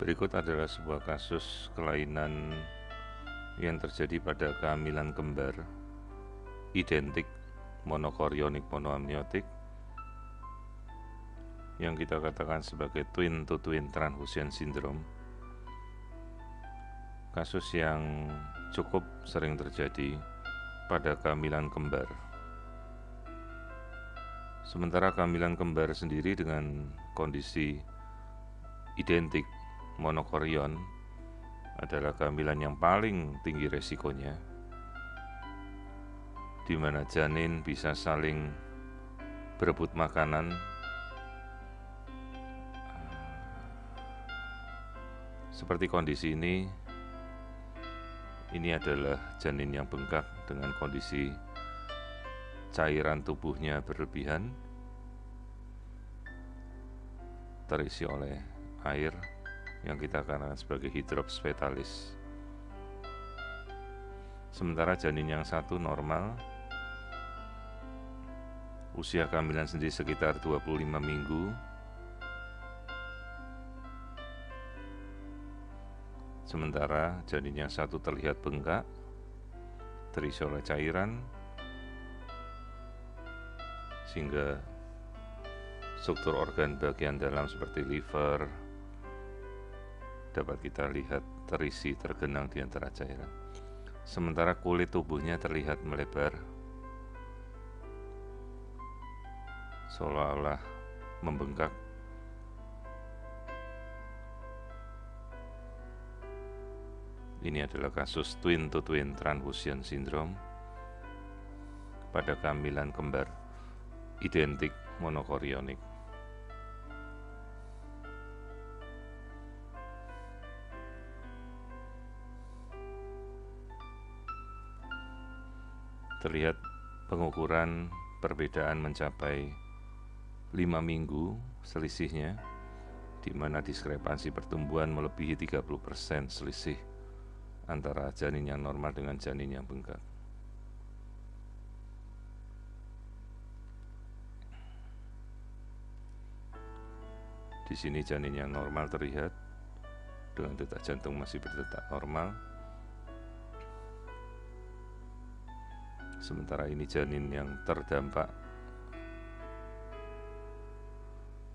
Berikut adalah sebuah kasus kelainan yang terjadi pada kehamilan kembar identik monokorionik monoamniotik yang kita katakan sebagai twin-to-twin transfusion syndrome. Kasus yang cukup sering terjadi pada kehamilan kembar. Sementara kehamilan kembar sendiri dengan kondisi identik monokorion adalah kehamilan yang paling tinggi resikonya, di mana janin bisa saling berebut makanan. Seperti kondisi ini adalah janin yang bengkak dengan kondisi cairan tubuhnya berlebihan, terisi oleh air yang kita katakan sebagai hidrops fetalis. Sementara janin yang satu normal, usia kehamilan sendiri sekitar 25 minggu. Sementara janin yang satu terlihat bengkak, terisi oleh cairan, sehingga struktur organ bagian dalam seperti liver dapat kita lihat terisi tergenang di antara cairan. Sementara kulit tubuhnya terlihat melebar, seolah-olah membengkak. Ini adalah kasus twin-to-twin transfusion syndrome pada kehamilan kembar identik monokorionik. Terlihat pengukuran perbedaan mencapai 5 minggu selisihnya, di mana diskrepansi pertumbuhan melebihi 30% selisih antara janin yang normal dengan janin yang bengkak. Di sini janin yang normal terlihat dengan detak jantung masih berdetak normal. Sementara ini janin yang terdampak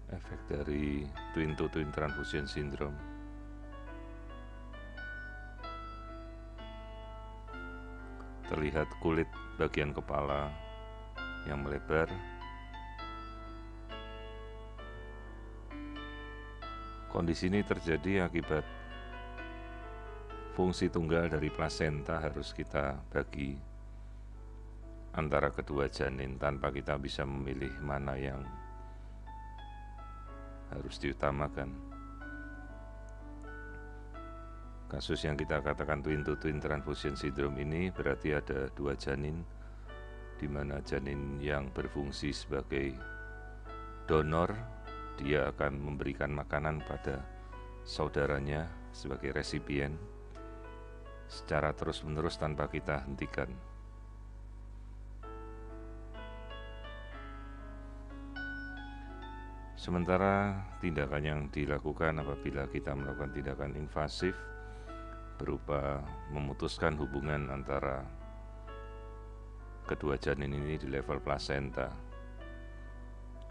efek dari twin-to-twin transfusion syndrome. Terlihat kulit bagian kepala yang melebar. Kondisi ini terjadi akibat fungsi tunggal dari plasenta harus kita bagi antara kedua janin tanpa kita bisa memilih mana yang harus diutamakan. Kasus yang kita katakan twin-to-twin transfusion syndrome ini berarti ada dua janin, di mana janin yang berfungsi sebagai donor, dia akan memberikan makanan pada saudaranya sebagai resipien secara terus-menerus tanpa kita hentikan. Sementara tindakan yang dilakukan apabila kita melakukan tindakan invasif berupa memutuskan hubungan antara kedua janin ini di level plasenta.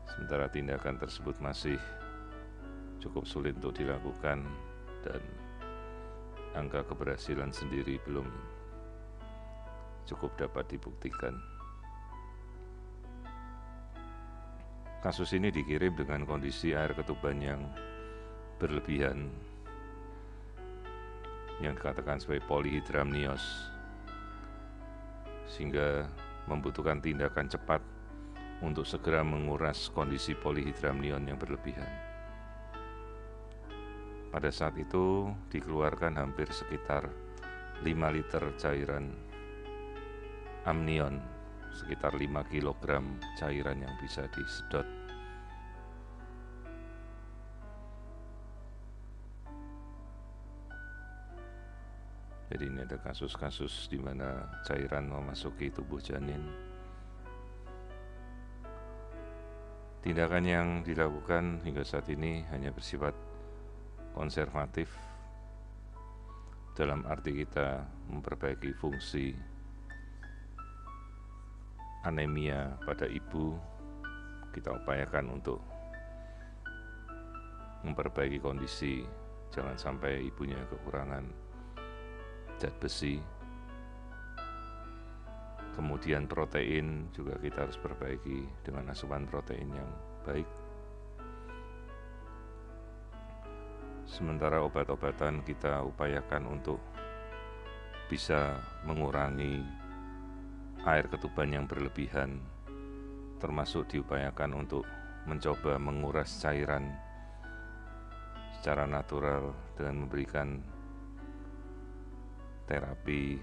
Sementara tindakan tersebut masih cukup sulit untuk dilakukan dan angka keberhasilan sendiri belum cukup dapat dibuktikan. Kasus ini dikirim dengan kondisi air ketuban yang berlebihan, yang dikatakan sebagai polyhydramnios, sehingga membutuhkan tindakan cepat untuk segera menguras kondisi polyhydramnion yang berlebihan. Pada saat itu dikeluarkan hampir sekitar 5 liter cairan amnion, sekitar 5 kg cairan yang bisa disedot. Jadi ini ada kasus-kasus di mana cairan memasuki tubuh janin. Tindakan yang dilakukan hingga saat ini hanya bersifat konservatif dalam arti kita memperbaiki fungsi anemia pada ibu. Kita upayakan untuk memperbaiki kondisi, jangan sampai ibunya kekurangan zat besi. Kemudian protein juga kita harus perbaiki dengan asupan protein yang baik. Sementara obat-obatan kita upayakan untuk bisa mengurangi air ketuban yang berlebihan, termasuk diupayakan untuk mencoba menguras cairan secara natural dengan memberikan terapi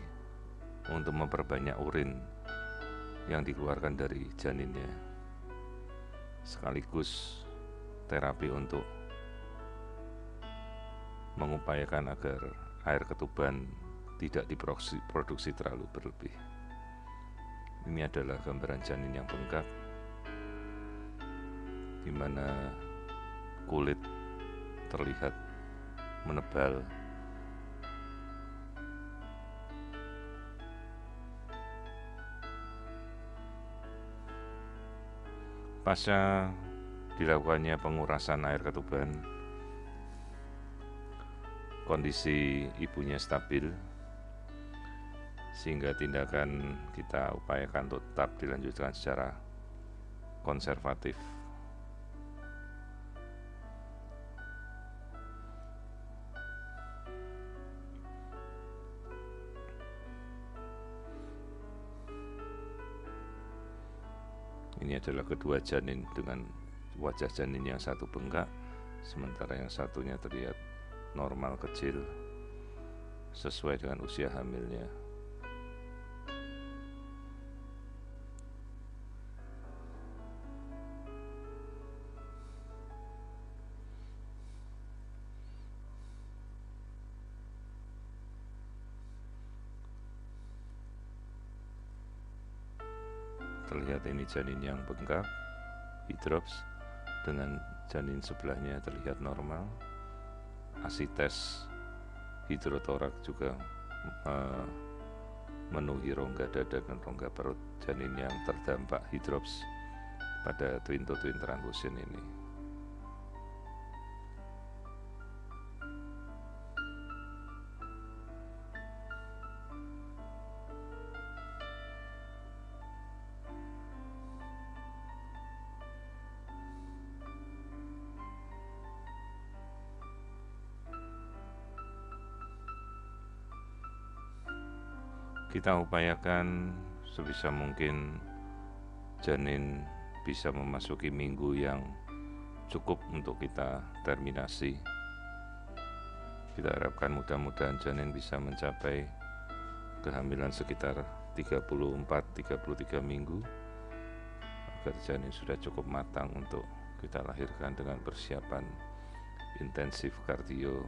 untuk memperbanyak urin yang dikeluarkan dari janinnya, sekaligus terapi untuk mengupayakan agar air ketuban tidak diproduksi terlalu berlebih. Ini adalah gambaran janin yang bengkak, di mana kulit terlihat menebal. Pasca dilakukannya pengurasan air ketuban, kondisi ibunya stabil, sehingga tindakan kita upayakan untuk tetap dilanjutkan secara konservatif. Ini adalah kedua janin dengan wajah janin yang satu bengkak, sementara yang satunya terlihat normal kecil sesuai dengan usia hamilnya. Terlihat ini janin yang bengkak, hidrops, dengan janin sebelahnya terlihat normal. Asites hidrotorak juga memenuhi rongga dada dan rongga perut janin yang terdampak hidrops pada twin-to-twin transfusion ini. Kita upayakan sebisa mungkin janin bisa memasuki minggu yang cukup untuk kita terminasi. Kita harapkan mudah-mudahan janin bisa mencapai kehamilan sekitar 34-33 minggu, agar janin sudah cukup matang untuk kita lahirkan dengan persiapan intensif kardio